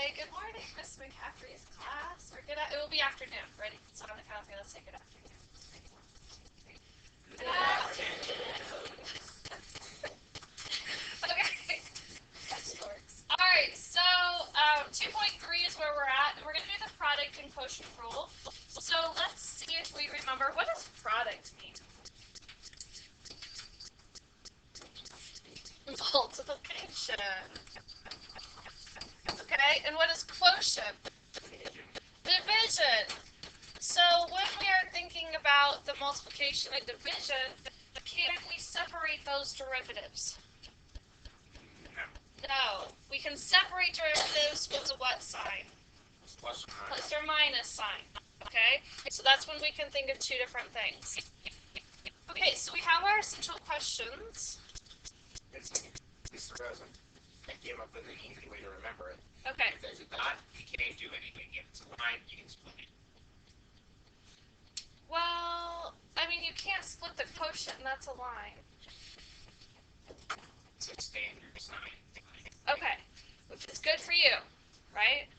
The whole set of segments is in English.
say good morning, Miss McCaffrey's class, or it will be afternoon. Ready? So on the count of three, let's say good afternoon. Good afternoon. Okay. Alright, so 2.3 is where we're at. We're going to do the product and quotient rule. So let's see if we remember, what does product mean? Multiplication. Okay, and what is quotient? Division. So when we are thinking about the multiplication and division, can we separate those derivatives? No. We can separate derivatives with a what sign? Plus or minus sign. Okay, so that's when we can think of two different things. Okay, so we have our essential questions. I came up with an easy way to remember it. Okay. If there's a dot, you can't do anything. If it's a line, you can split it. Well, I mean, you can't split the quotient, and that's a line. It's a standard sign. Okay, which is good for you, right?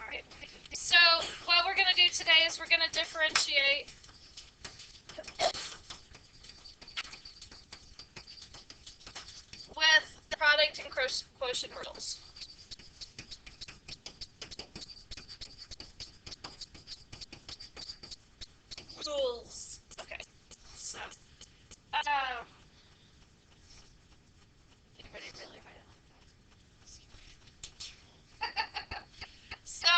All right. So what we're going to do today is we're going to differentiate with product and quotient rules. Rules. Okay. So, so,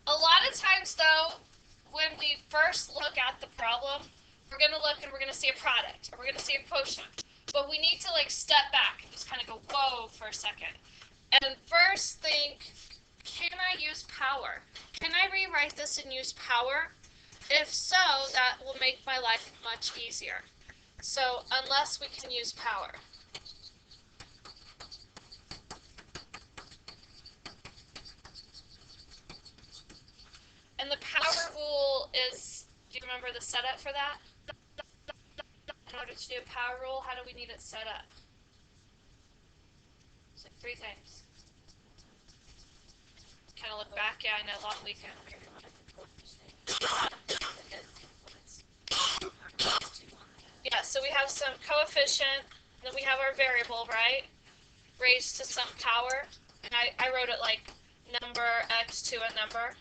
a lot of times though, when we first look at the problem, we're going to look and we're going to see a product, or we're going to see a quotient. But we need to like step back and just kind of go, whoa, for a second. And first think, can I use power? Can I rewrite this and use power? If so, that will make my life much easier. So unless we can use power. And the power rule is, do you remember the setup for that? In order to do a power rule, how do we need it set up? It's like three things. Kind of look back, yeah, I know, long weekend. Yeah, so we have some coefficient, then we have our variable, right? Raised to some power. And I wrote it like number x to a number.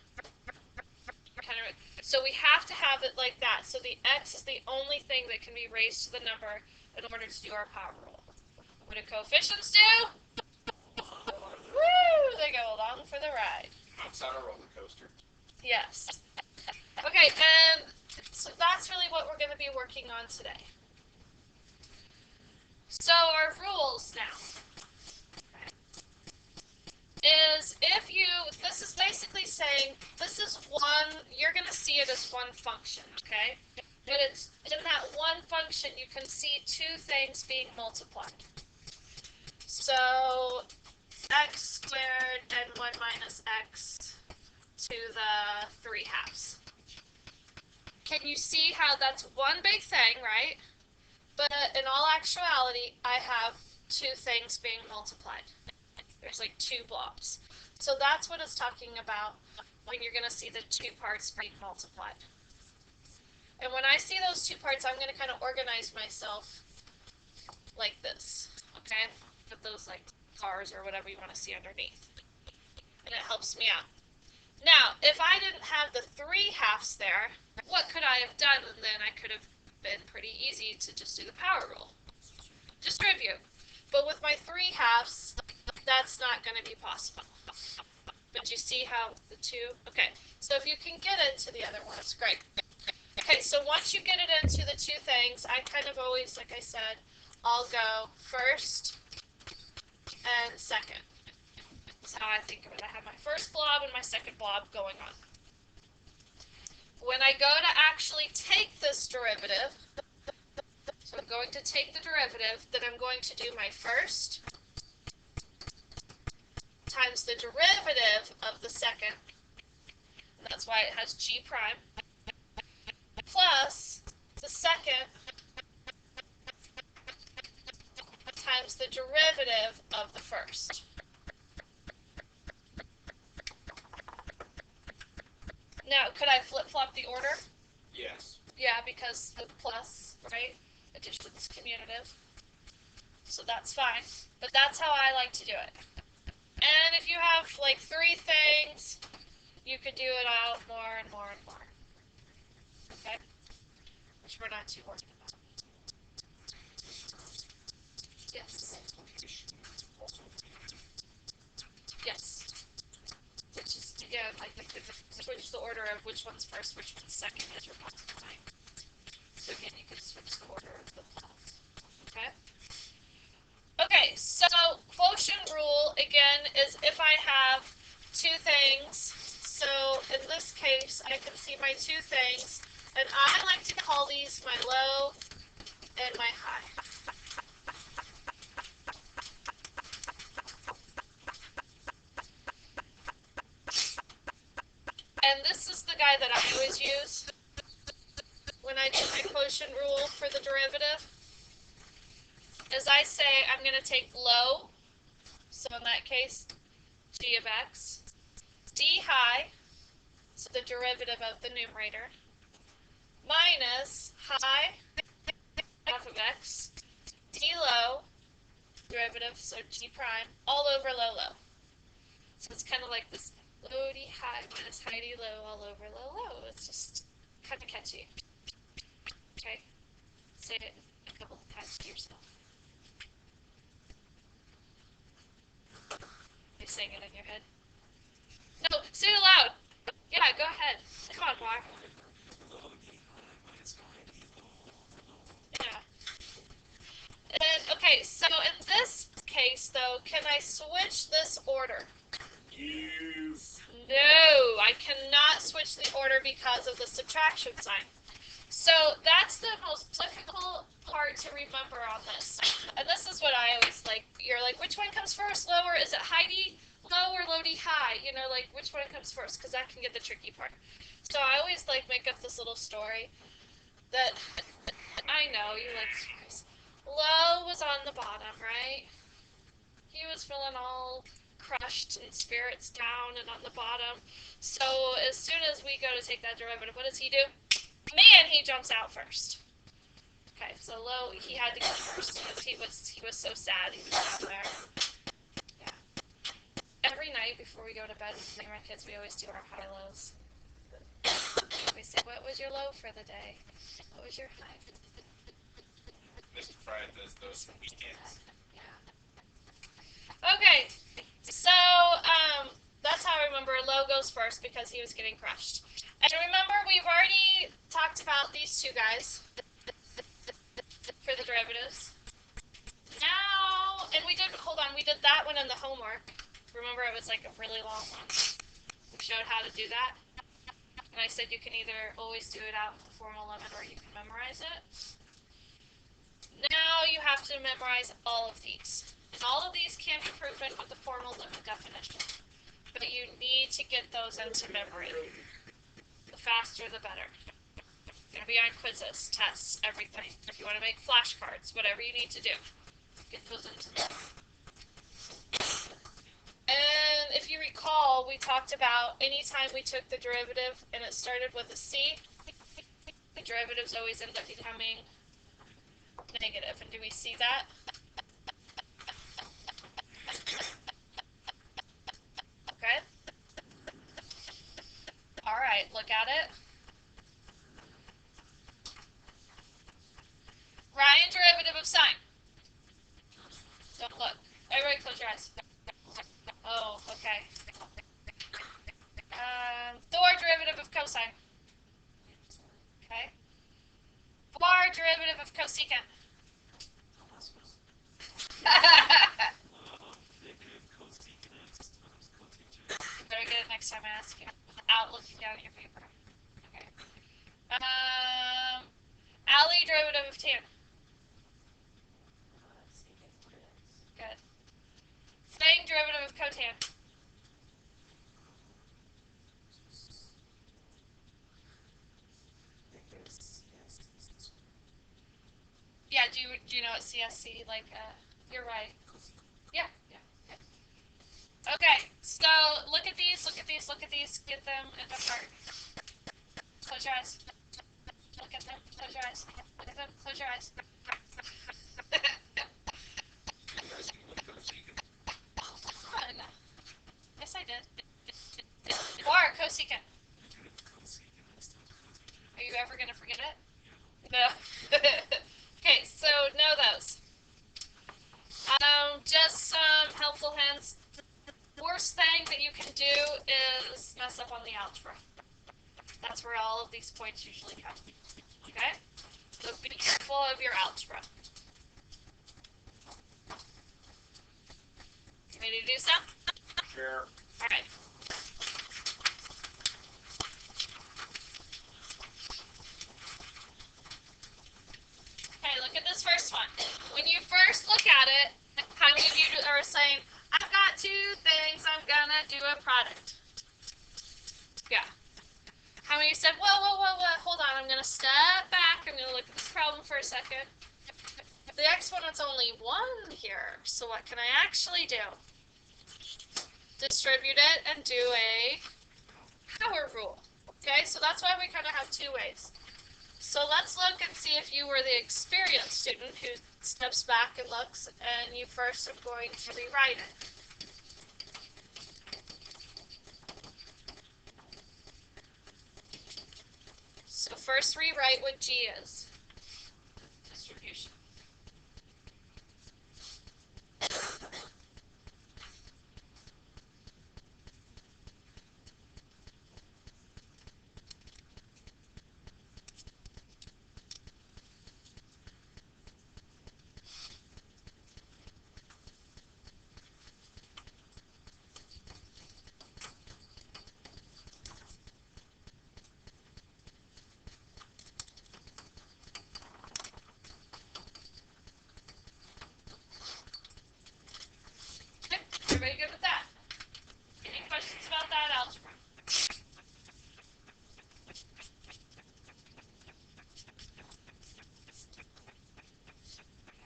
So we have to have it like that. So the x is the only thing that can be raised to the number in order to do our power rule. What do coefficients do? Woo! They go along for the ride. It's on a roller coaster. Yes. Okay, and so that's really what we're going to be working on today. So our rules now is if you, this is basically saying this is one, you're going to see it as one function, okay? But it's in that one function you can see two things being multiplied. So x squared and 1 minus x to the 3/2. Can you see how that's one big thing, right? But in all actuality, I have two things being multiplied. There's like two blobs. So that's what it's talking about when you're going to see the two parts being multiplied. And when I see those two parts, I'm going to kind of organize myself like this, okay? With those like cars or whatever you want to see underneath. And it helps me out. Now, if I didn't have the 3/2 there, what could I have done? And then I could have been pretty easy to just do the power rule. Distribute. But with my 3/2, that's not going to be possible. But you see how the two, okay. So if you can get into the other ones, great. Okay, so once you get it into the two things, I kind of always, like I said, I'll go first and second. That's how I think of it. I have my first blob and my second blob going on. When I go to actually take this derivative, so I'm going to take the derivative, then I'm going to do my first times the derivative of the second. That's why it has g prime. Plus the second times the derivative of the first. Now, could I flip-flop the order? Yes. Yeah, because the plus, right? Addition's commutative. So that's fine. But that's how I like to do it. And if you have like 3 things, you could do it out more and more and more. Okay? Which we're not too worried about. Yes. Yes. Which is, again, I think that switch the order of which one's first, which one's second is your possible time. So again, you can switch the order of the plots. Okay? Okay, so quotient rule, again, is if I have 2 things. So in this case, I can see my 2 things, and I like to call these my low and my high. And this is the guy that I always use when I do my quotient rule for the derivative. As I say, I'm going to take low, so in that case, g of x, d high, so the derivative of the numerator, minus high f of x, d low, derivative, so g prime, all over low low. So it's kind of like this low d high minus high d low all over low low. It's just kind of catchy. Okay? Say it a couple of times to yourself. You saying it in your head? No, say it aloud. Yeah, go ahead. Come on, Mark. Yeah. And okay, so in this case, though, can I switch this order? Yes. No, I cannot switch the order because of the subtraction sign. So that's the most difficult part to remember on this. And this is what I always like. You're like, which one comes first? Lower? Is it high D low or low D high? You know, like which one comes first? Because that can get the tricky part. So I always like make up this little story that I know you like stories. Low was on the bottom, right? He was feeling all crushed and spirits down and on the bottom. So as soon as we go to take that derivative, what does he do? Man, he jumps out first. Okay, so low, he had to go first because he was so sad he was down there. Yeah. Every night before we go to bed with my kids, we always do our high lows. We say, what was your low for the day? What was your high for the day? Mr. Fry does those weekends. Yeah. Okay, so that's how I remember low goes first because he was getting crushed. And remember, we've already talked about these 2 guys for the derivatives. Now, and we did that one in the homework. Remember, it was like a really long one. We showed how to do that. And I said you can either always do it out with the formal limit or you can memorize it. Now you have to memorize all of these. And all of these can be proven with the formal limit definition. But you need to get those into memory. The faster, the better. You're going to be on quizzes, tests, everything. If you want to make flashcards, whatever you need to do, get those into memory. And if you recall, we talked about anytime we took the derivative and it started with a c, the derivatives always end up becoming negative. And do we see that? Okay. All right, look at it. Ryan, derivative of sine. Don't look. Everybody close your eyes. Oh, okay. Thor, derivative of cosine. Okay. Var, derivative of cosecant. Better get it next time I ask you. Out looking down at your paper. Okay. Ali, derivative of tan. Good. Fang, derivative of cotan. Yeah, do you know what CSC, like, you're right. Yeah. Okay, so look at these, get them in the part. Close your eyes. Look at them. Close your eyes. Look at them. Close your eyes. Fun. Yes, I did. Or cosecant. Are you ever going to forget it? No. Okay, so know those. Just some helpful hints. The worst thing that you can do is mess up on the algebra. That's where all of these points usually come. Okay? So be careful of your algebra. Ready to do some? Sure. All right. Okay, look at this first one. When you first look at it, how many of you are saying, I've got two things, I'm gonna do a product? Yeah. How many said, whoa, hold on, I'm gonna step back, I'm gonna look at this problem for a second. The exponent's only 1 here, so what can I actually do? Distribute it and do a power rule. Okay, so that's why we kind of have 2 ways. So let's look and see if you were the experienced student who steps back and looks, and you first are going to rewrite it. So first rewrite what G is. Distribution. Okay, everybody good with that? Any questions about that algebra?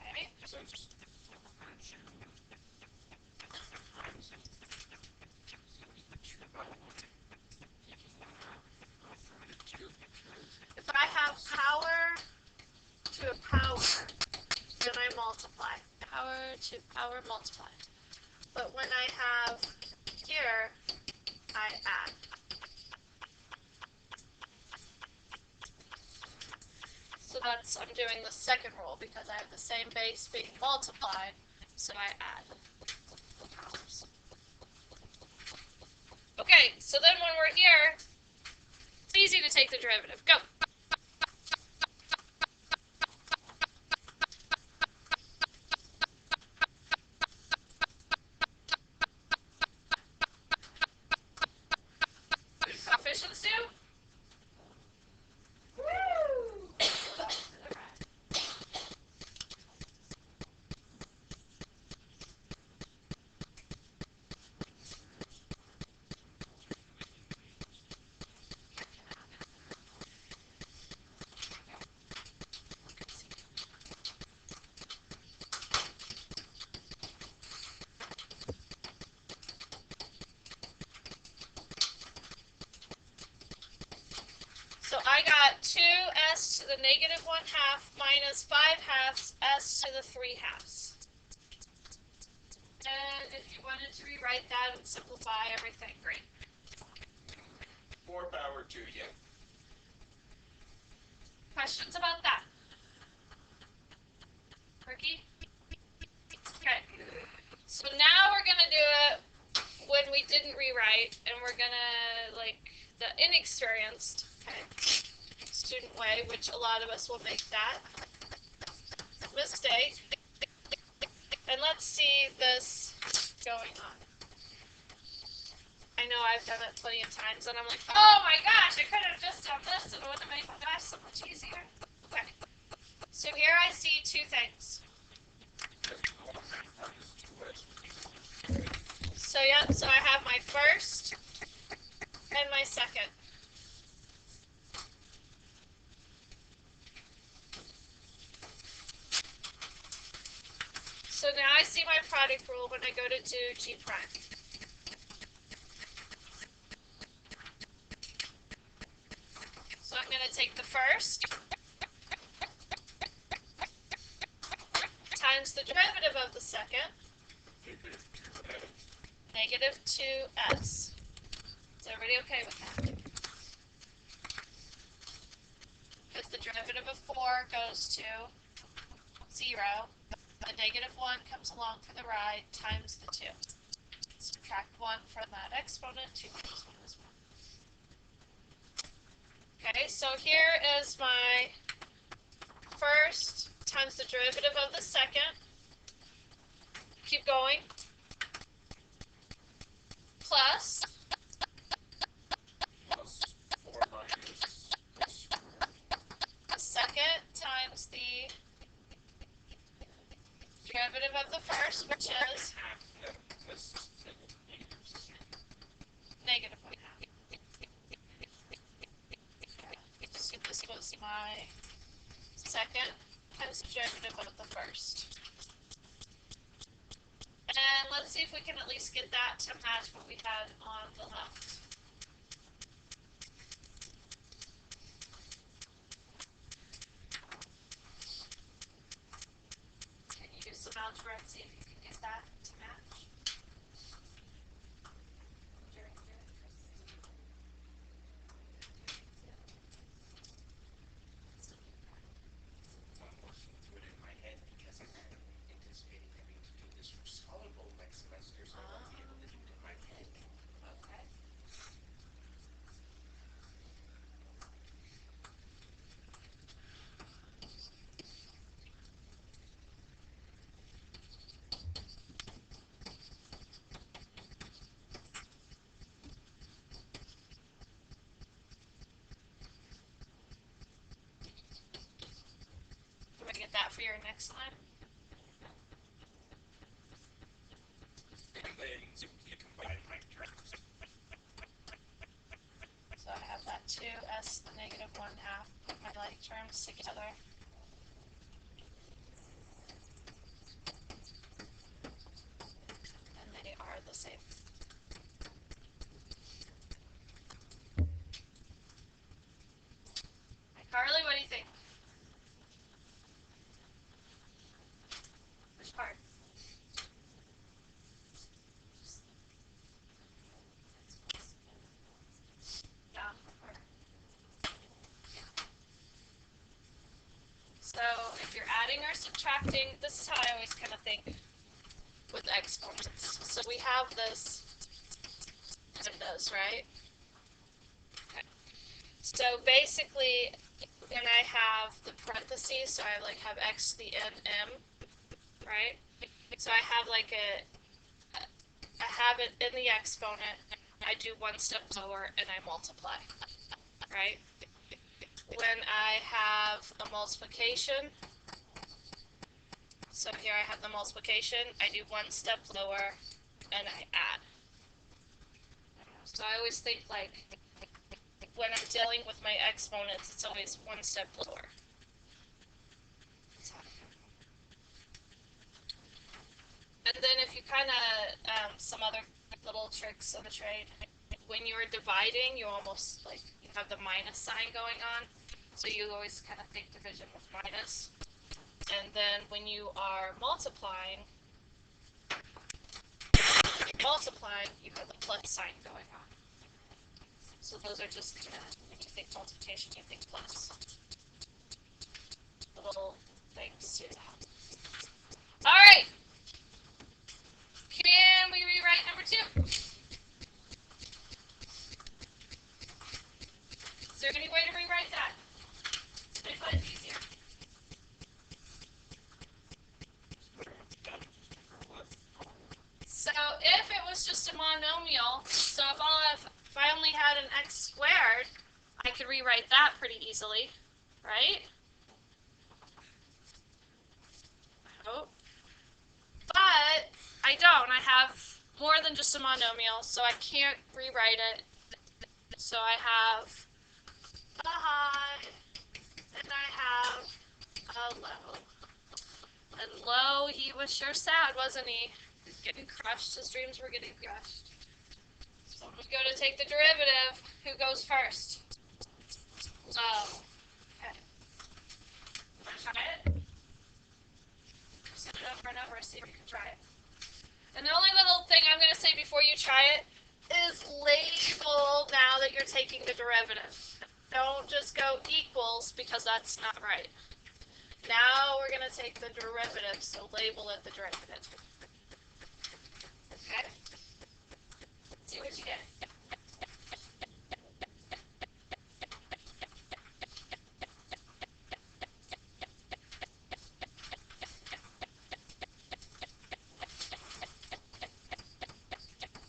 Okay. If I have power to a power, then I multiply. Power to power multiply. But when I have here, I add. So that's, I'm doing the second rule because I have the same base being multiplied, so I add. Okay, so then when we're here, it's easy to take the derivative. Go! Coefficients do? Woo! So I got 2s to the negative 1/2 minus 5/2 s to the 3/2. And if you wanted to rewrite that and simplify everything, great. 4 power 2, yeah. Questions about that? Ricky? Okay. So now we're going to do it when we didn't rewrite, and we're going to, like, the inexperienced student way, which a lot of us will make that mistake. And let's see this going on. I know I've done it plenty of times, and I'm like, oh my gosh, I could have just done this, and it would have made my life so much easier. Okay. So here I see 2 things. So yep, so I have my first and my second. So now I see my product rule when I go to do G prime. So I'm going to take the first times the derivative of the second, negative 2s. Is everybody okay with that? Because the derivative of 4 goes to 0. The negative 1 comes along for the ride times the 2. Subtract 1 from that exponent, 2 times 1 is 1. Okay, so here is my first times the derivative of the second. Keep going. Plus 4 minus the second times the derivative of the first, which is negative 1 half. So this was my second times the derivative of the first. And let's see if we can at least get that to match what we had on the left. Can you do some algebra and see if you can get that to match? Do I get that for your next line? So I have that 2s negative 1 half, put my like terms together. And they are the same. Hi, Carly, what do you think? Which part? Yeah. So if you're adding or subtracting, this is how I always kind of think with exponents. So we have this windows, right? Okay. So basically, when I have the parentheses, so I like have x to the n m, right? So I have like I have it in the exponent. I do one step lower and I multiply, right? When I have a multiplication, so here I have the multiplication, I do one step lower and I add. So I always think like when I'm dealing with my exponents, it's always one step lower. And then if you kind of, some other little tricks of the trade, when you're dividing, you almost like, you have the minus sign going on. So you always kind of think division with minus. And then when you are multiplying, you have the plus sign going on. So those are just kind of, when you think multiplication, you think plus. Little things to that. All right. Can we rewrite number 2? Is there any way to rewrite that? Make life easier. So if it was just a monomial, so if I only had an x squared, I could rewrite that pretty easily, right? Oh. But I don't. I have more than just a monomial, so I can't rewrite it. So I have a high, and I have a low. And low, he was sure sad, wasn't he? Getting crushed. His dreams were getting crushed. So we go to take the derivative. Who goes first? Oh, okay. Want to try it? Set it over and over, see if you can try it. And the only little thing I'm going to say before you try it is label now that you're taking the derivative. Don't just go equals because that's not right. Now we're going to take the derivative, so label it the derivative. Okay? See what you get.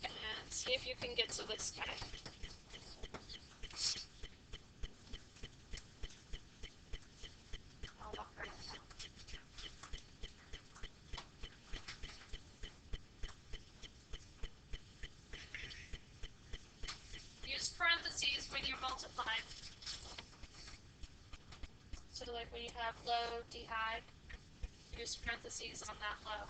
And see if you can get to this guy. Use parentheses when you're multiplying. So like when you have low, D high, use parentheses on that low.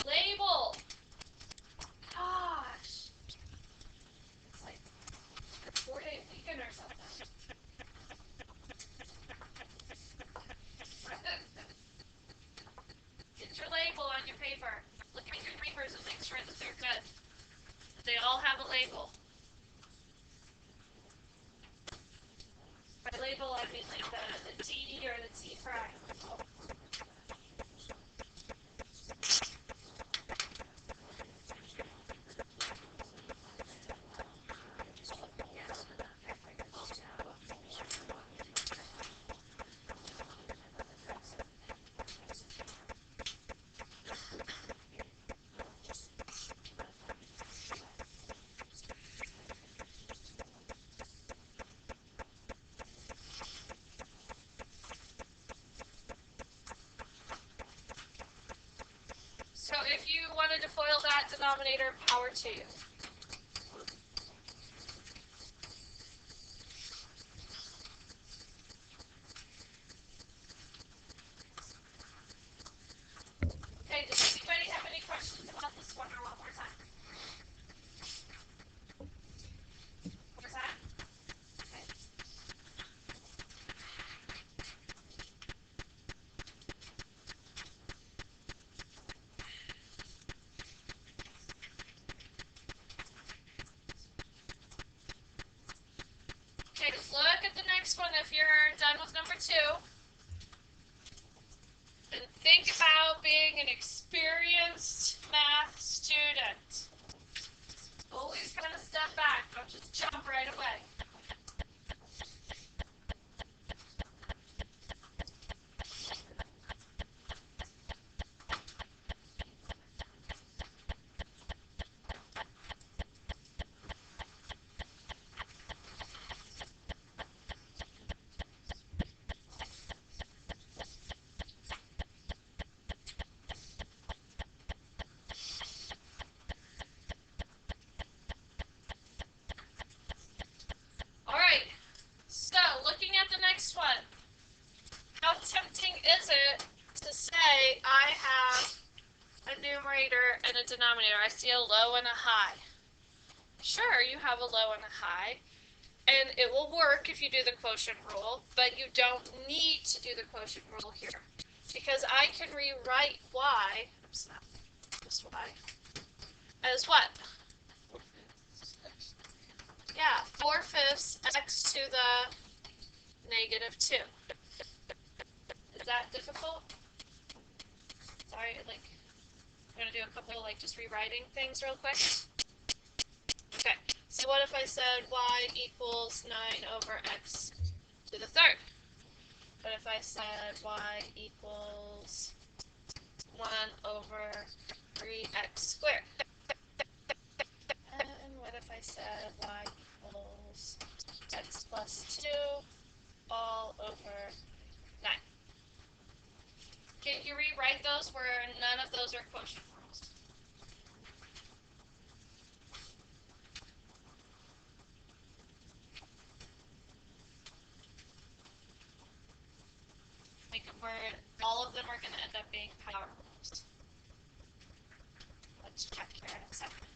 Label! Gosh! It's like a 4-day weekend or something. Get your label on your paper. Look at your papers and make sure that they're good. That they all have a label. By label, I mean like the T or the T prime. So if you wanted to FOIL that denominator, power to you. Okay, does anybody have any questions about this one or one more time? One more time? Okay. Okay, look at the next one if you're done with number 2. And think about being an experienced math student. Always kind of step back, don't just jump right away. say I have a numerator and a denominator. I see a low and a high. Sure, you have a low and a high, and it will work if you do the quotient rule, but you don't need to do the quotient rule here, because I can rewrite y, oops, not just y, as what? Yeah, 4/5 x to the -2. Is that difficult? Sorry, like, I'm gonna do a couple like just rewriting things real quick. Okay, so what if I said y equals 9/x to the third? What if I said y equals 1/3x squared? And what if I said y equals x plus 2 all over 9? Can you rewrite those where none of those are quotient rules? Like where all of them are going to end up being power rules. Let's check here in a second.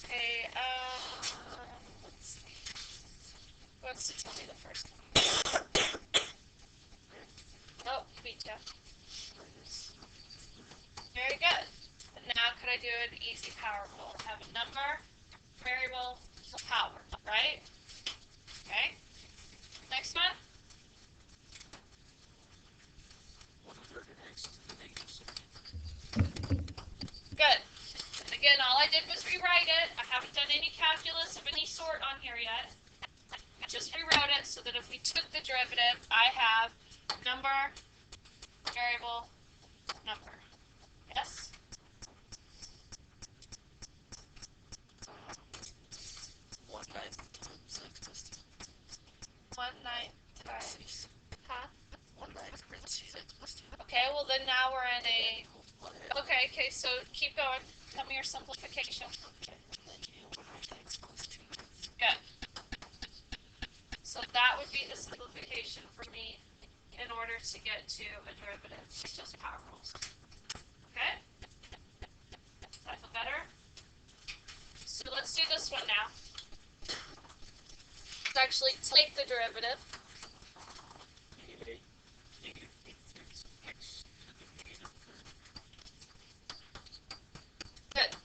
Okay, let's see. Who wants to tell me the first one? Oh, beat you. Very good. And now could I do an easy power rule? Have a number, variable, power, right? Okay. Next one. Good. And again, all I did was rewrite it. I haven't done any calculus of any sort on here yet. I just rewrote it so that if we took the derivative, I have number, variable, number. Yes? 1/9 times. Huh? Okay, well then now we're in a. Okay, so keep going. Tell me your simplification. Good. So that would be the simplification for me in order to get to a derivative. It's just power rules. Okay? Does that feel better? So let's do this one now. Let's actually take the derivative. Good.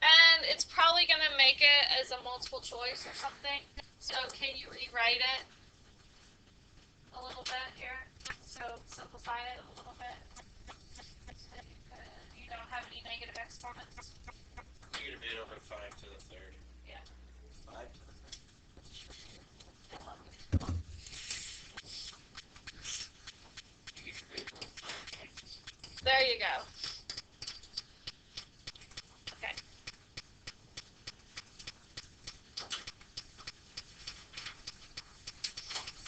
And it's probably going to make it as a multiple choice or something. So can you rewrite it a little bit here? So simplify it a little bit. You don't have any negative exponents. -5 to the third. Yeah. 5 to the third. There you go. Okay.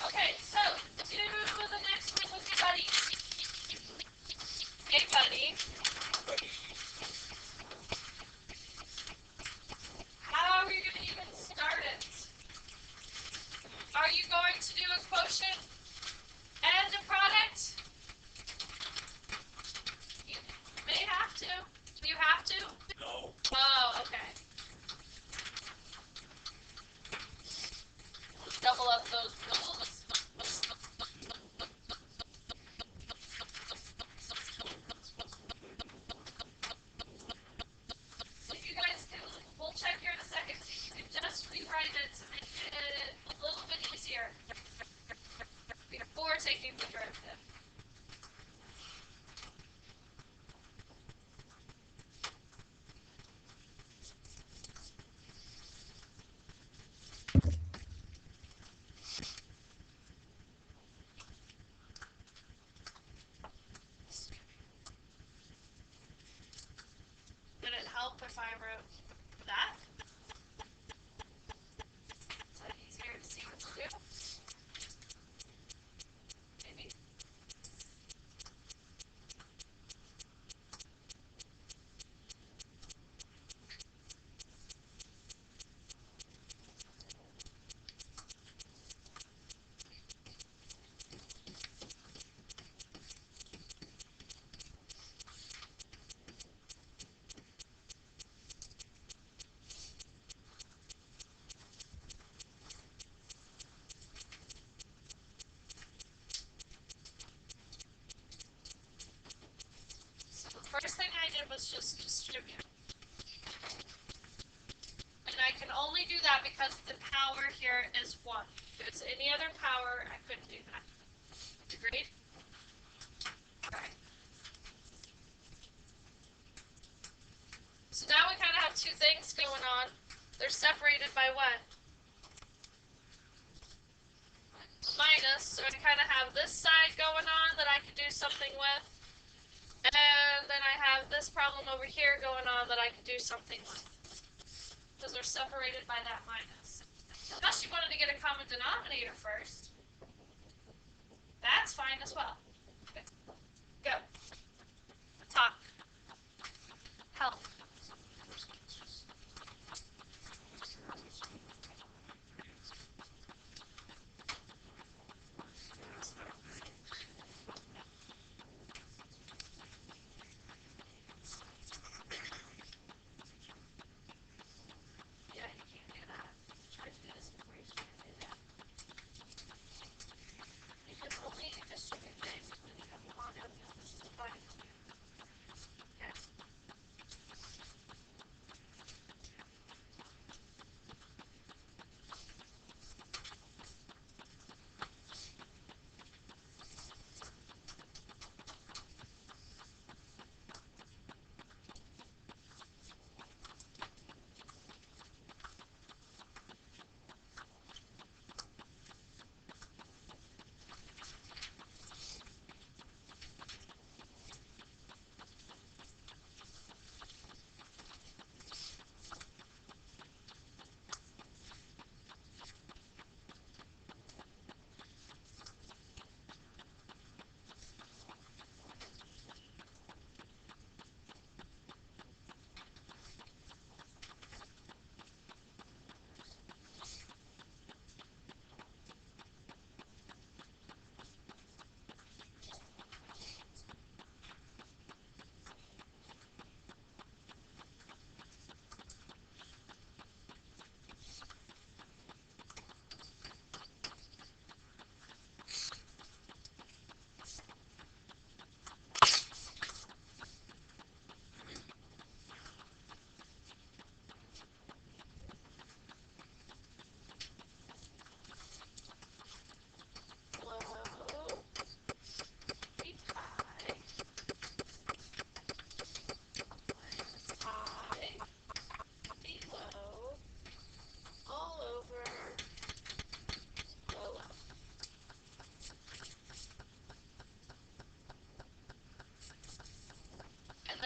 Okay, so to the next one with your buddy. Hey, buddy. How are you going to even start it? Are you going to do a quotient and a product? the power here is 1. If it's any other power, I couldn't do that. Agreed? Alright. So now we kind of have two things going on. They're separated by what? Minus, so I kind of have this side going on that I could do something with. And then I have this problem over here going on that I could do something with. Because they're separated by that minus. Unless you wanted to get a common denominator first. That's fine as well. Okay. Go. Talk. Help.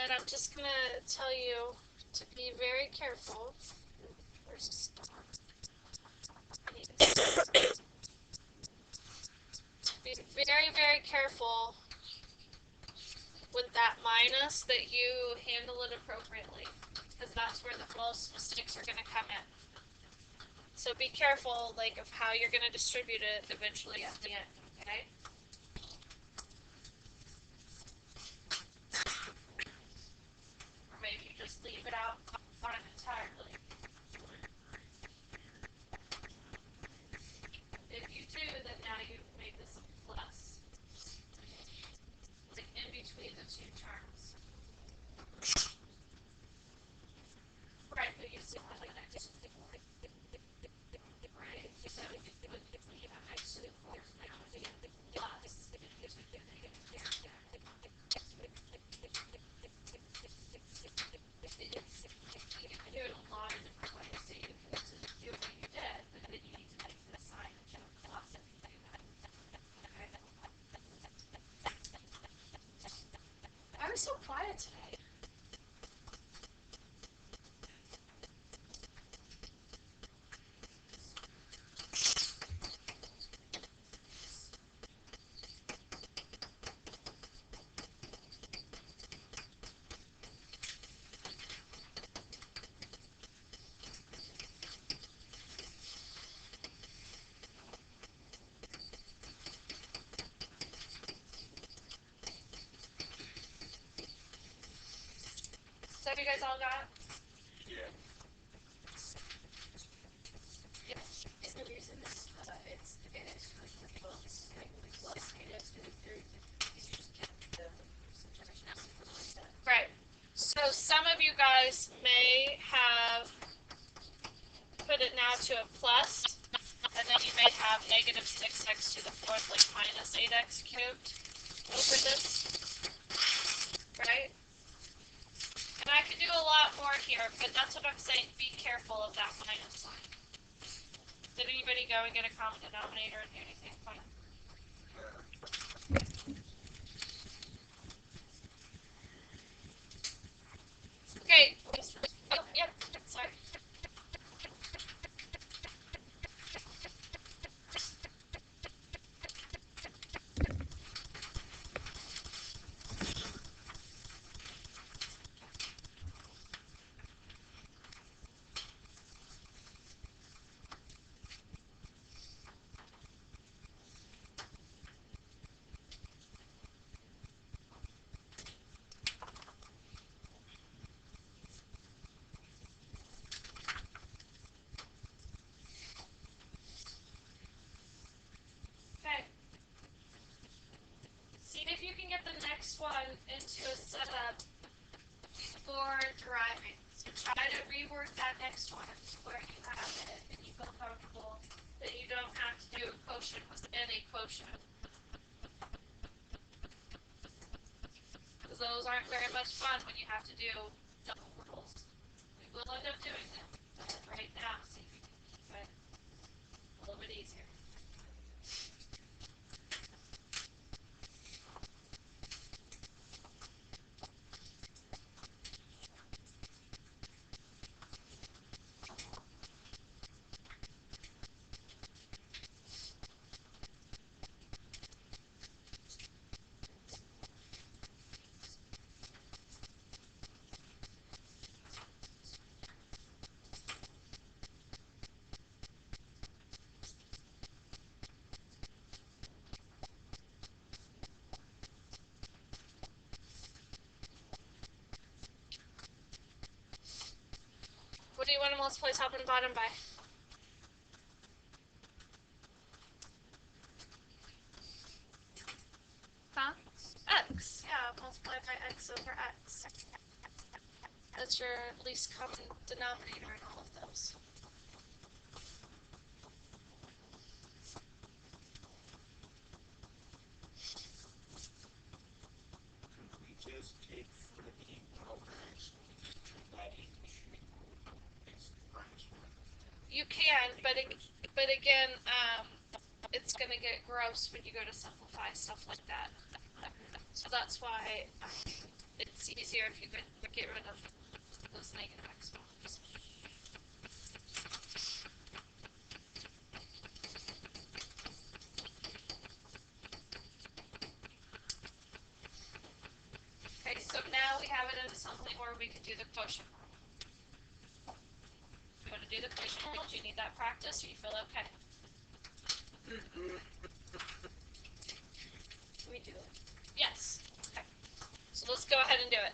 And I'm just going to tell you to be very careful. Be very, very careful with that minus, that you handle it appropriately, because that's where the most mistakes are going to come in. So be careful, like, of how you're going to distribute it eventually at the end, okay? Or maybe you just leave it out entirely. If you do, then now you've made this plus. Like in between the two terms. Right, but you see like that. Right, so you actually force now to get the plus. You can do it a lot of different ways. So you can do what you did, but then you need to make the sign and get a plus if you do that. Okay. Why are we so quiet today? So have you guys all got? Yeah. Yes. It's the reason this, it's plus, right. So some of you guys may have put it now to a plus, and then you may have negative 6x to the fourth, like minus 8x cubed over this, right? And I could do a lot more here, but that's what I'm saying. Be careful of that minus sign. Did anybody go and get a common denominator and do anything fun? Okay. Oh, yep. Sorry. Okay. See if you can get the next one into a setup for deriving. So try to rework that next one where you have it and you feel comfortable that you don't have to do a quotient with any quotient. Because those aren't very much fun when you have to do double rules. We will end up doing them, but right now, see if you can keep it a little bit easier. What do you want to multiply top and bottom by? Huh? X. Yeah, multiply by x over x. That's your least common denominator in all of those. Could we just take 14 over that equation x minus 1? You can, but again, it's going to get gross when you go to simplify stuff like that. So that's why it's easier if you could get rid of those negative exponents. Okay, so now we have it into something where we can do the quotient rule. If you want to do the quotient rule, do you need that practice or you feel okay? We do it. Yes. Okay. So let's go ahead and do it.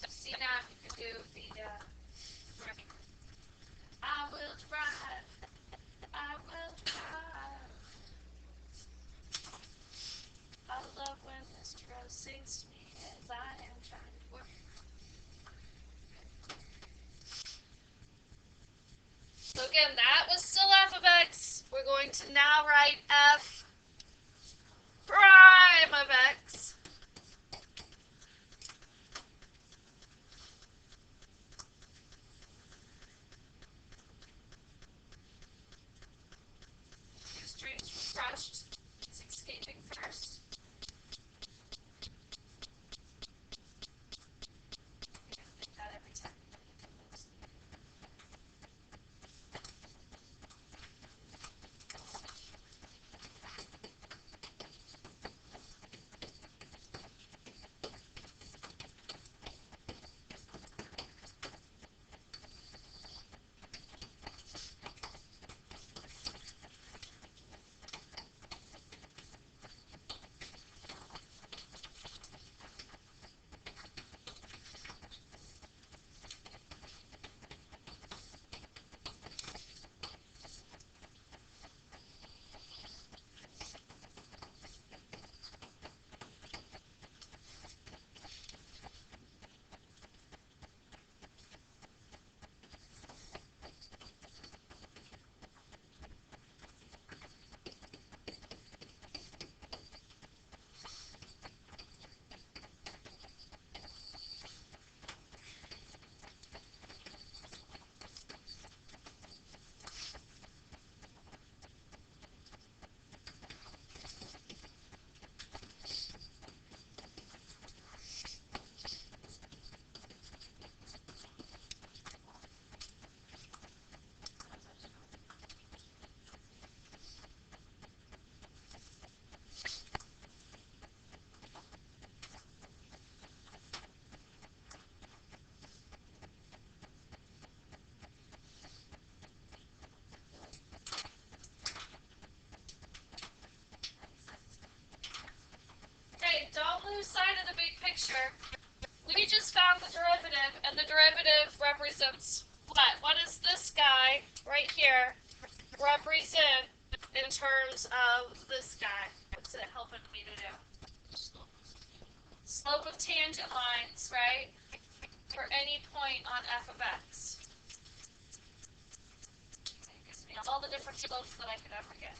See now if you can do the I will drive. I will drive. I love when Mr. Rose sings to me as I am trying to work. So again, that was still f of x. We're going to now write f prime of x. Strings crushed. It's escaping first. Make that every time. picture, we just found the derivative, and the derivative represents what? What does this guy right here represent in terms of this guy? What's it helping me to do? Slope of tangent lines, right? For any point on f of x. It gives me all the different slopes that I could ever get.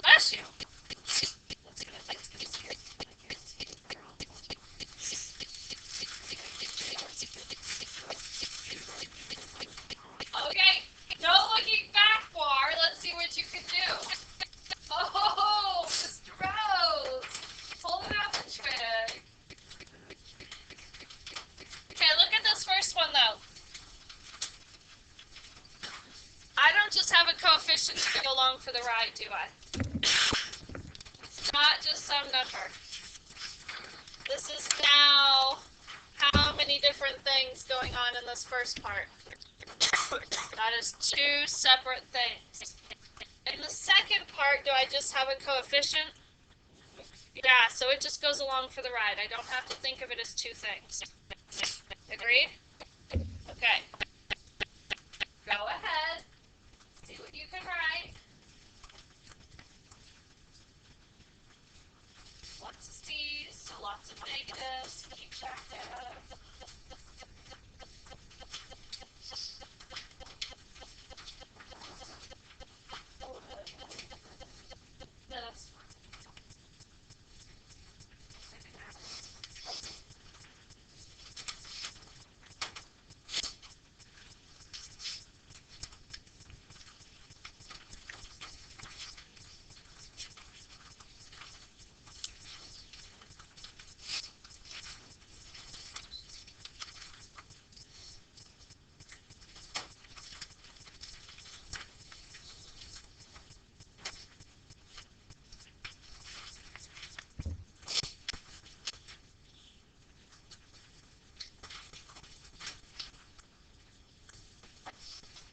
Bless you. Okay, no looking back, Bar. Let's see what you can do. Oh, Mr. Rose, pulling out the trick. Okay, look at this first one though. I don't just have a coefficient to go along for the ride, do I? It's not just some number. This is now how many different things going on in this first part. That is two separate things. In the second part, do I just have a coefficient? Yeah, so it just goes along for the ride. I don't have to think of it as two things. Agreed? Okay. Go ahead. See what you can write. Lots of C's, lots of negatives. Keep track of.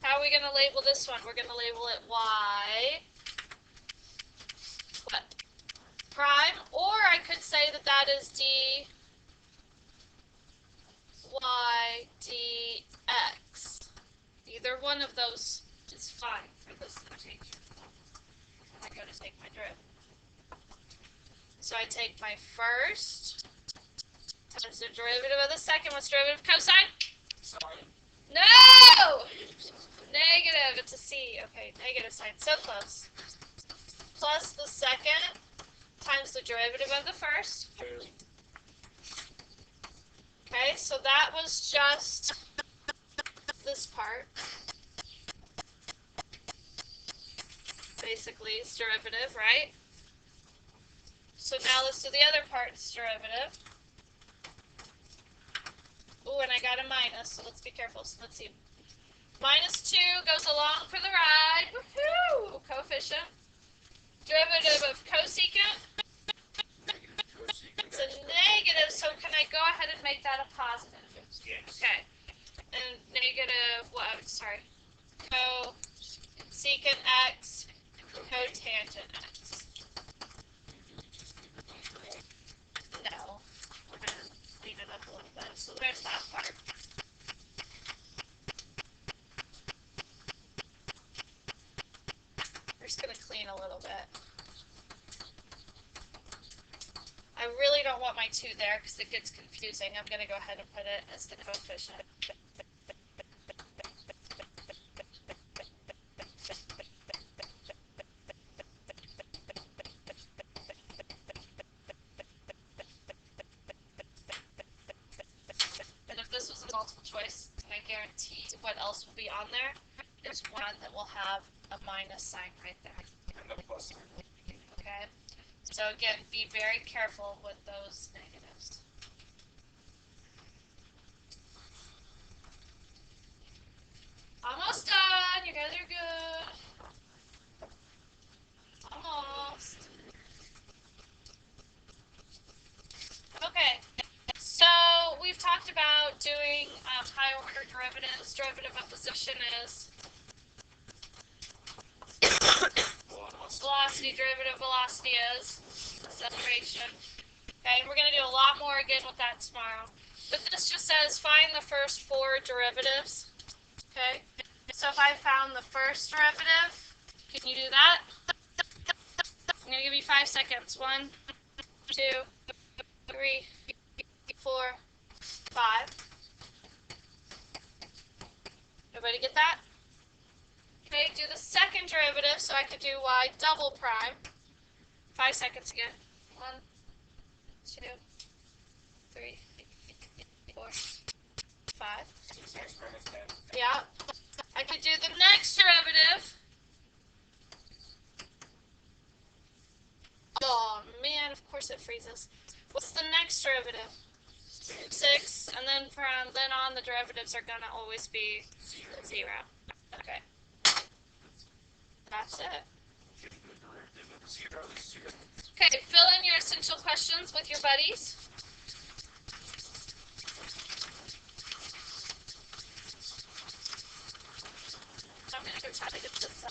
How are we going to label this one? We're going to label it y what? Prime, or I could say that that is d y dx. Either one of those is fine for this notation. I go to take my derivative. So I take my first times the derivative of the second. What's derivative of cosine? Sorry. No! Negative. It's a C. Okay, negative sign. So close. Plus the second times the derivative of the first. Okay, so that was just this part. Basically, it's derivative, right? So now let's do the other part's derivative. Ooh, and I got a minus, so let's be careful. So let's see. Minus 2 goes along for the ride. Woohoo! Coefficient. Derivative of cosecant. It's a negative, so can I go ahead and make that a positive? Yes. Okay. And negative, what? Sorry. Cosecant x, cotangent x. No. We're going to clean it up a little bit. So there's that part. We're just going to clean a little bit. I really don't want my 2 there because it gets confusing. I'm going to go ahead and put it as the coefficient. And if this was a multiple choice, I guarantee what else will be on there. There's one that will have a minus sign right there. And the plus sign. Okay? So again, be very careful with those negatives. Almost done. You guys are good. Almost. Okay. So we've talked about doing higher order derivatives. Derivative of position is velocity, derivative velocity is acceleration. Okay, and we're going to do a lot more again with that tomorrow. But this just says find the first 4 derivatives. Okay, so if I found the first derivative, can you do that? I'm going to give you 5 seconds. 1, 2, 3, 4, 5. Everybody get that? Okay, do the second derivative, so I could do y double prime. 5 seconds again. 1, 2, 3, 4, 5. Yeah. I could do the next derivative. Oh man, of course it freezes. What's the next derivative? 6, and then from then on the derivatives are gonna always be 0. Okay. That's it. Okay, fill in your essential questions with your buddies. I'm gonna go try to get this